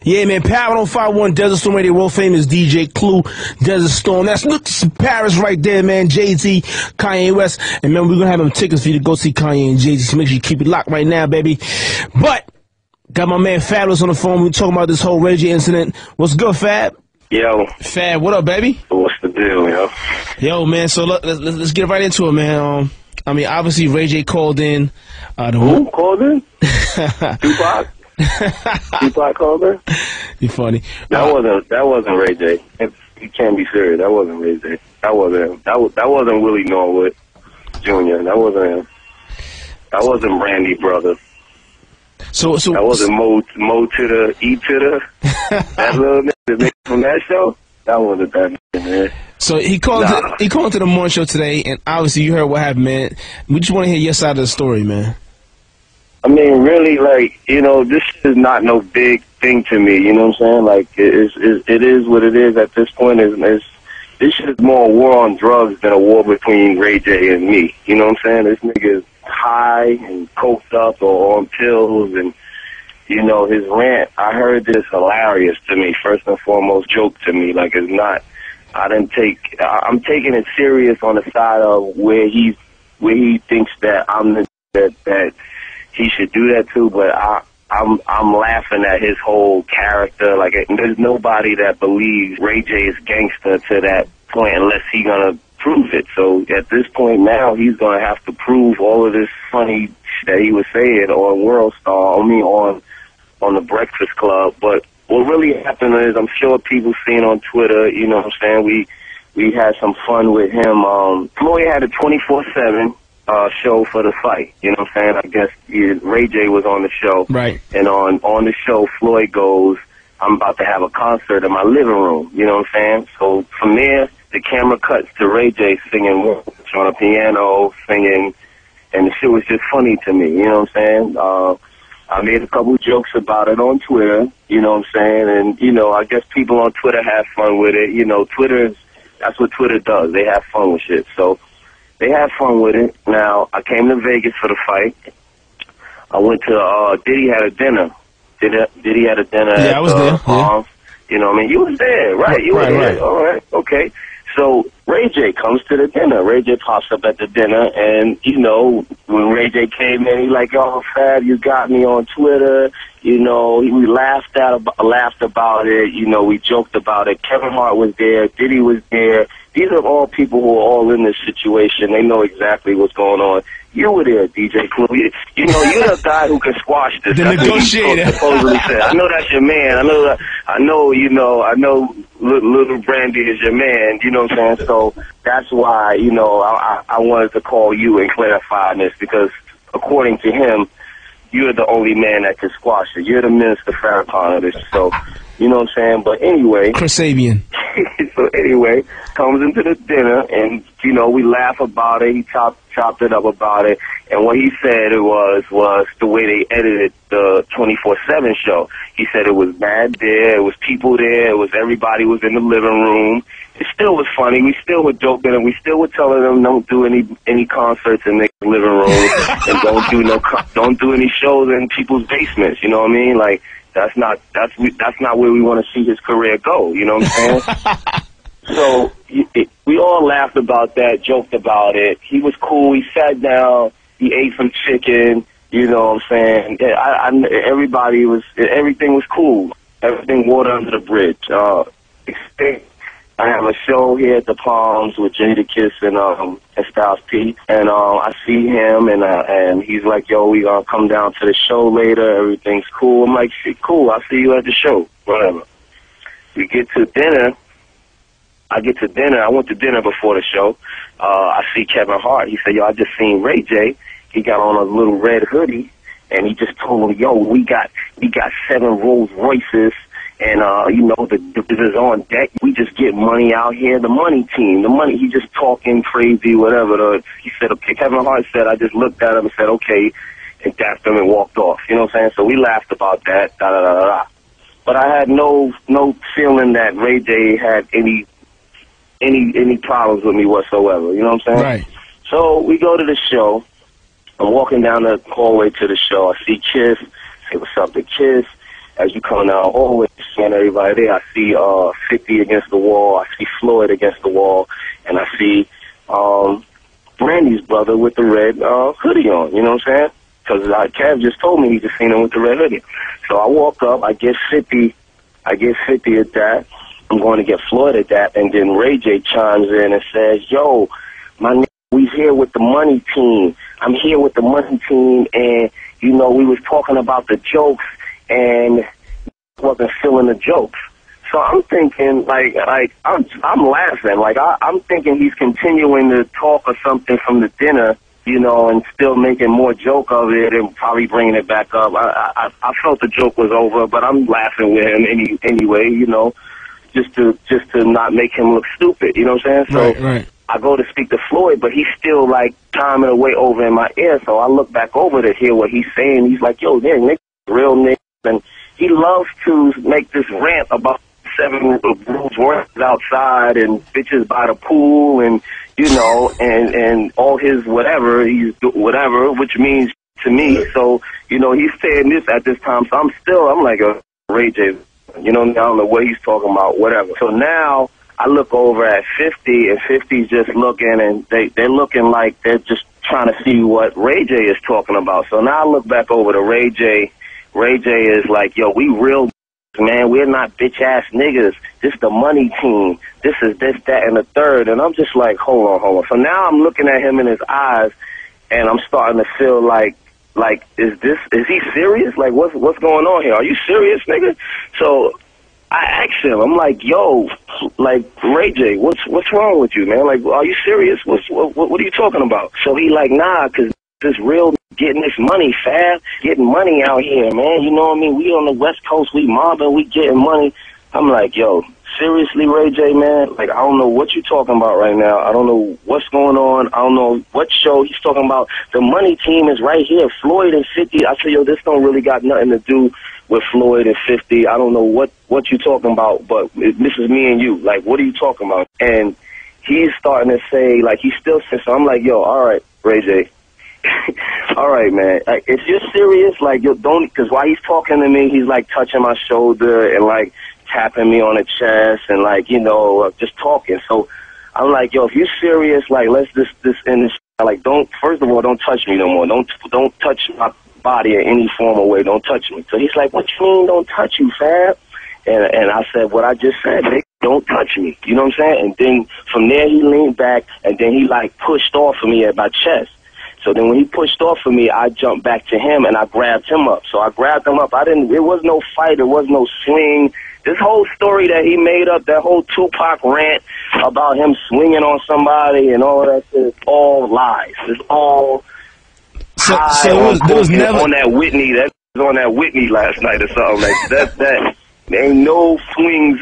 Yeah, man, Power on 5-1 Desert Storm Radio, world famous DJ Clue, Desert Storm. That's Paris right there, man. Jay-Z, Kanye West. And man, we're going to have them tickets for you to go see Kanye and Jay-Z. So make sure you keep it locked right now, baby. But, got my man Fabolous on the phone. We're talking about this whole Ray J incident. What's good, Fab? Yo. Fab, what up, baby? What's the deal, yo? Yo, man, so look, let's get right into it, man. I mean, obviously, Ray J called in. Who called in? Tupac? Tupac called in? You funny. That wasn't Ray J. You can't be serious. That wasn't Ray J. That wasn't him. That wasn't Willie Norwood Jr. That wasn't him. That wasn't Brandy Brother. So that wasn't Mo to the E to the that little nigga from that show. That wasn't that nigga, man. So he called to the morning show today, and obviously you heard what happened, man. We just want to hear your side of the story, man. I mean, really, like, you know, this is not no big thing to me. You know what I'm saying? Like, it is what it is at this point. This is more a war on drugs than a war between Ray J and me. You know what I'm saying? This nigga is high and coked up or on pills, and you know, his rant, I heard this hilarious to me, first and foremost, joke to me. Like, it's not, I'm taking it serious on the side of where he thinks that that he should do that too, but I'm laughing at his whole character. Like, there's nobody that believes Ray J is gangster to that point unless he's gonna prove it. So at this point now, he's gonna have to prove all of this funny shit that he was saying on World Star, on the Breakfast Club. But what really happened is, I'm sure people seen on Twitter, you know what I'm saying, we had some fun with him. Floyd had a 24/7 show for the fight, you know what I'm saying? I guess Ray J was on the show. Right. And on the show, Floyd goes, I'm about to have a concert in my living room, you know what I'm saying? So from there, the camera cuts to Ray J singing on a piano, singing, and the shit was just funny to me, you know what I'm saying? I made a couple jokes about it on Twitter, you know what I'm saying? And, you know, I guess people on Twitter have fun with it. You know, that's what Twitter does. They have fun with shit. So they had fun with it. Now, I came to Vegas for the fight. I went to, Diddy had a dinner. Diddy had a dinner at I was there. Yeah. You know what I mean? You was there, right? You were there. Right. All right, okay. So Ray J comes to the dinner. Ray J pops up at the dinner, and, you know, when Ray J came in, he like, oh, Fab, you got me on Twitter. You know, we laughed about it. You know, we joked about it. Kevin Hart was there. Diddy was there. These are all people who are all in this situation. They know exactly what's going on. You were there, DJ Clue. You know, you're the guy who can squash this. The negotiator. Supposedly said. I know that's your man. I know Little Brandy is your man. You know what I'm saying? So that's why, you know, I wanted to call you and clarify this, because according to him, you're the only man that can squash it. You're the Minister Farrakhan of this. So, you know what I'm saying? But anyway. Chris Sabian. So anyway, comes into the dinner, and, you know, we laugh about it. He chopped it up about it. And what he said was the way they edited the 24/7 show. He said it was mad there. It was people there. It was everybody was in the living room. It still was funny. We still were joking, and we still were telling them don't do any concerts in their living room, and don't do any shows in people's basements. You know what I mean? Like, that's not where we want to see his career go. You know what I'm saying? So we all laughed about that, joked about it. He was cool. He sat down. He ate some chicken. You know what I'm saying? Everything was cool. Everything water under the bridge. I have a show here at the Palms with Jadakiss and Styles P, and I see him, and he's like, yo, we gonna come down to the show later. Everything's cool. I'm like, shit, cool. I'll see you at the show. Whatever. We get to dinner. I went to dinner before the show. I see Kevin Hart. He said, yo, I just seen Ray J. He got on a little red hoodie, and he just told me, yo, we got 7 Rolls Royces, and, you know, the is on deck. We just get money out here. The money team, he just talking crazy, whatever. He said, okay, Kevin Hart said, I just looked at him and said, okay, and dapped him and walked off. You know what I'm saying? So we laughed about that, da-da-da-da-da. But I had no feeling that Ray J had any problems with me whatsoever. You know what I'm saying? Right. So we go to the show. I'm walking down the hallway to the show. I see Kiss. Say what's up to Kiss. as you come down hallway, seeing everybody there. I see 50 against the wall. I see Floyd against the wall, and I see Brandy's brother with the red hoodie on. You know what I'm saying? Because Kev just told me he just seen him with the red hoodie. So I walk up. I get 50. I get 50 at that. I'm going to get Floyd at that, and then Ray J chimes in and says, "Yo, my nigga, we here with the money team. I'm here with the money team, and you know we was talking about the jokes, and wasn't feeling the jokes." So I'm thinking, like I'm laughing, like I'm thinking he's continuing to talk or something from the dinner, you know, and still making more joke of it and probably bringing it back up. I felt the joke was over, but I'm laughing with him anyway, you know, just to not make him look stupid, you know what I'm saying? So Right. I go to speak to Floyd, but he's still like chiming away over in my ear. So I look back over to hear what he's saying. He's like, "Yo, man, Nick, real Nick," and he loves to make this rant about 7 Rolls Royces outside and bitches by the pool and, you know, and all his whatever, which means to me. So, you know, he's saying this at this time. So I'm like a Ray J, you know, I don't know what he's talking about, whatever. So now I look over at 50 and 50's just looking, and they're looking like they're just trying to see what Ray J is talking about. So now I look back over to Ray J. Ray J is like, "Yo, we real, man. We're not bitch-ass niggas. This the money team. This is this, that, and the third." And I'm just like, hold on. So now I'm looking at him in his eyes, and I'm starting to feel like, is he serious? Like, what's going on here? Are you serious, nigga? So I asked him, I'm like, "Yo, like, Ray J, what's wrong with you, man? Like, are you serious? What are you talking about?" So he like, "Nah, 'cause this real getting this money, Fab, getting money out here, man. You know what I mean? We on the West Coast, we mobbing, we getting money." I'm like, "Yo, seriously, Ray J, man? Like, I don't know what you're talking about right now. I don't know what's going on. I don't know what show he's talking about. The money team is right here, Floyd and 50. I said, "Yo, this don't really got nothing to do with Floyd and 50. I don't know what you're talking about, but this is me and you. Like, what are you talking about?" And he's starting to say, like, he still says, so I'm like, "Yo, all right, Ray J." All right, man. Like, if you're serious, like, you don't, because while he's talking to me, he's like touching my shoulder and like tapping me on the chest and like, you know, just talking. So I'm like, "Yo, if you're serious, like, let's this end this. Like, first of all, don't touch me no more. Don't touch my body in any form or way. Don't touch me." So he's like, "What you mean don't touch you, Fab?" And I said what I just said, "Nigga, don't touch me." You know what I'm saying? And then from there he leaned back and then he like pushed off of me at my chest. So then when he pushed off of me, I jumped back to him and I grabbed him up. So I grabbed him up. It was no fight. It was no swing. This whole story that he made up, that whole Tupac rant about him swinging on somebody and all that shit, is all lies. It's all there was never on that Whitney. That was on that Whitney last night or something like that. That ain't no swings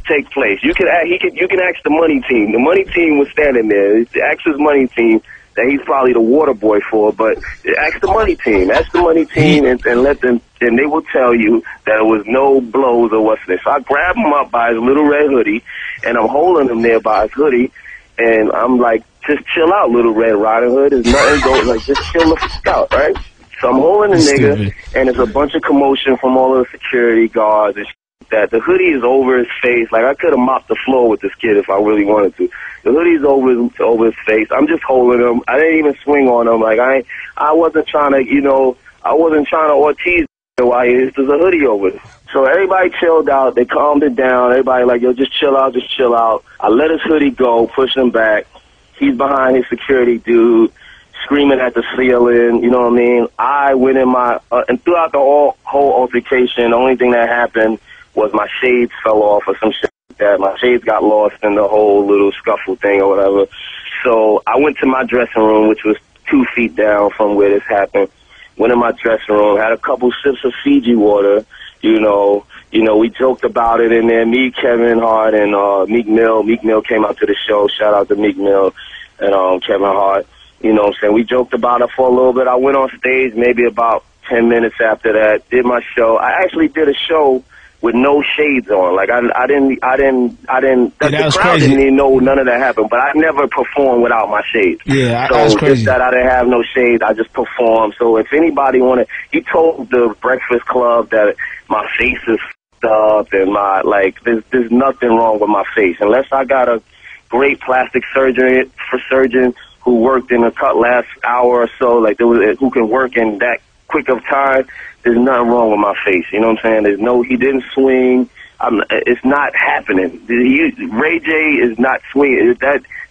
take place. You can ask the money team. The money team was standing there. Ask his money team that he's probably the water boy for, but ask the money team. Ask the money team and let them, and they will tell you that there was no blows or what's this. So I grab him up by his little red hoodie, and I'm holding him there by his hoodie, and I'm like, "Just chill out, Little Red Riding Hood. There's nothing going, like, just chill the fuck out, right?" So I'm holding the nigga, and there's a bunch of commotion from all of the security guards and that. The hoodie is over his face. Like, I could have mopped the floor with this kid if I really wanted to. The hoodie's over his face. I'm just holding him. I didn't even swing on him. Like, I wasn't trying to, you know, I wasn't trying to Ortiz why there's a hoodie over it. So everybody chilled out. They calmed it down. Everybody like, "Yo, just chill out, just chill out." I let his hoodie go, push him back. He's behind his security dude, screaming at the ceiling, you know what I mean? I went in and throughout the whole altercation, the only thing that happened was my shades fell off or some shit like that. My shades got lost in the whole little scuffle thing or whatever. So I went to my dressing room, which was 2 feet down from where this happened. Went in my dressing room, had a couple sips of Fiji water, you know, we joked about it in there. Me, Kevin Hart, and Meek Mill. Meek Mill came out to the show. Shout out to Meek Mill and Kevin Hart. You know what I'm saying? We joked about it for a little bit. I went on stage maybe about 10 minutes after that, did my show. I actually did a show with no shades on. Like I didn't. The crowd didn't even know none of that happened. But I never performed without my shades. Yeah, so that's crazy. Just that I didn't have no shades, I just performed. So if anybody wanted, he told the Breakfast Club that my face is f***ed up and my there's nothing wrong with my face unless I got a great plastic surgeon who worked in the last hour or so, who can work in that quick of time. There's nothing wrong with my face. You know what I'm saying? He didn't swing. It's not happening. Ray J is not swinging.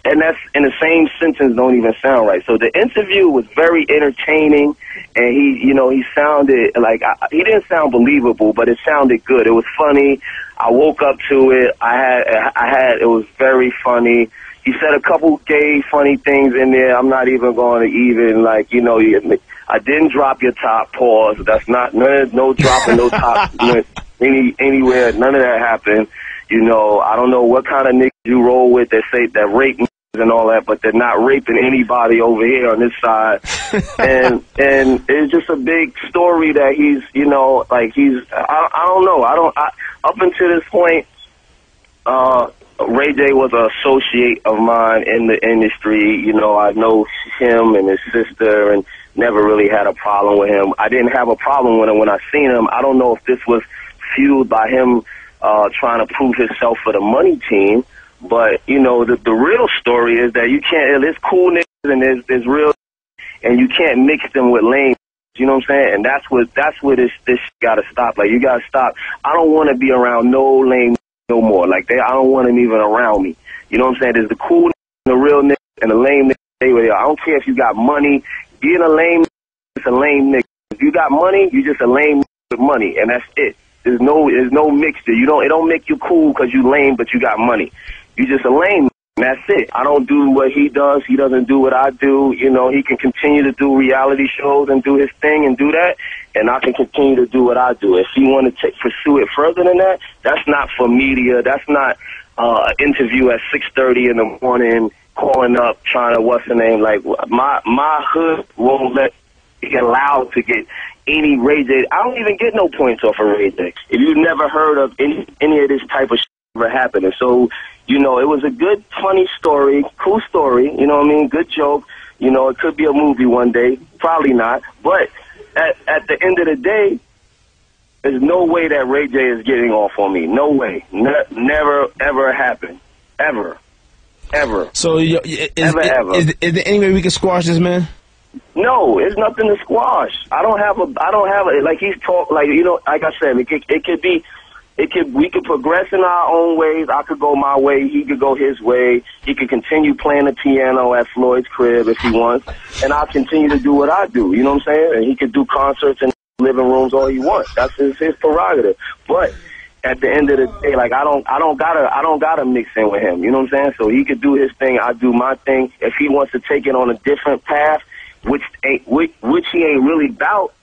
And that's in the same sentence don't even sound right. So the interview was very entertaining, and he sounded like he didn't sound believable, but it sounded good. It was funny. I woke up to it. It was very funny. He said a couple gay funny things in there. I'm not even going to I didn't drop your top, pause. That's not, no dropping no top anywhere. None of that happened. I don't know what kind of niggas you roll with that say that rape niggas and all that, but they're not raping anybody over here on this side. and it's just a big story that he's, I don't know. Up until this point, Ray J was an associate of mine in the industry. I know him and his sister and never really had a problem with him. I didn't have a problem with him when I seen him. I don't know if this was fueled by him trying to prove himself for the money team, but, the real story is that you can't, there's cool niggas and there's real, and you can't mix them with lame. You know what I'm saying? And that's where this gotta stop. Like, you gotta stop. I don't want to be around no lame no more. I don't want them even around me. You know what I'm saying? There's the cool niggas, the real niggas, and the lame niggas. I don't care if you got money. Being a lame nigga, it's a lame nigga. If you got money, you just a lame nigga with money, and that's it. There's no mixture. It don't make you cool because you lame, but you got money. You just a lame, and that's it. I don't do what he does. He doesn't do what I do. He can continue to do reality shows and do his thing and do that, and I can continue to do what I do. If he want to pursue it further than that, that's not for media. That's not an interview at 6:30 in the morning, calling up, trying to, what's the name? Like, my hood won't let be allowed to get any Ray J. I don't even get no points off of Ray J. If you've never heard of any of this type of shit ever happening. So, it was a good, funny story, cool story, you know what I mean? Good joke. It could be a movie one day. Probably not. But at the end of the day, there's no way that Ray J is getting off on me. No way. Never, ever happened. Ever. Ever. So, is there any way we can squash this, man? No, it's nothing to squash. I don't have a, like he's talk, like I said, we could progress in our own ways. I could go my way. He could go his way. He could continue playing the piano at Floyd's crib if he wants, and I'll continue to do what I do. You know what I'm saying? And he could do concerts in living rooms all he wants. That's his prerogative. But at the end of the day, like I don't gotta mix in with him. You know what I'm saying? So he could do his thing. I do my thing. If he wants to take it on a different path, which he ain't really about.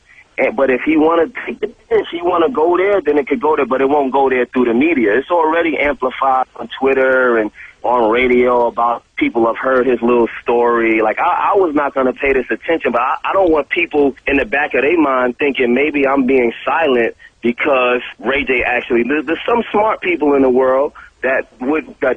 But if he want to take if he want to go there, then it could go there, but it won't go there through the media. It's already amplified on Twitter and on radio about people have heard his little story. Like, I was not going to pay this attention, but I don't want people in the back of their mind thinking maybe I'm being silent because Ray J actually, there's some smart people in the world that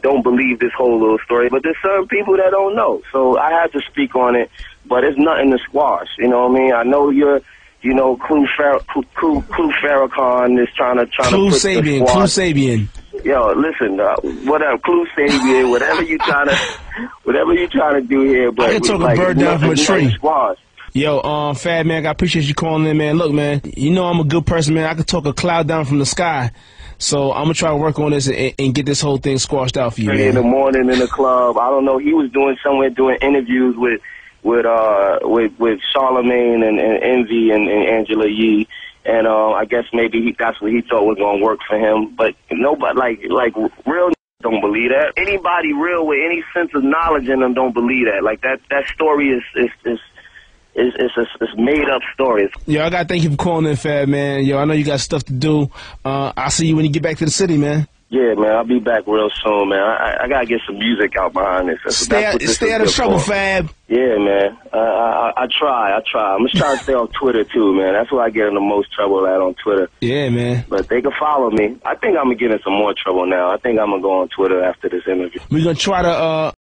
don't believe this whole little story, but there's some people that don't know. So I had to speak on it, but it's nothing to squash. You know what I mean? I know you're, Clue Farrakhan is trying to Clue put Sabian, Clue Sabian. Yo, listen, whatever, Clue Sabian, whatever you trying to do here, but I can talk a bird down from a tree. Squash. Yo, Fab, man, I appreciate you calling in, man. Look, man, I'm a good person, man. I could talk a cloud down from the sky. So I'm gonna try to work on this and get this whole thing squashed out for you, man. In the morning in the club, I don't know. He was doing interviews with Charlemagne and Envy and Angela Yee, and I guess maybe that's what he thought was gonna work for him. But nobody like real don't believe that. Anybody real with any sense of knowledge in them don't believe that. Like that story is made up stories. Yo, I gotta thank you for calling in, Fab, man. Yo, I know you got stuff to do. I'll see you when you get back to the city, man. Yeah, man, I'll be back real soon, man. I gotta get some music out behind this. Stay out of trouble, Fab. Yeah, man. I try. I'm just trying to stay on Twitter too, man. That's where I get in the most trouble at, on Twitter. Yeah, man. But they can follow me. I think I'm gonna get in some more trouble now. I think I'm gonna go on Twitter after this interview. We're gonna try to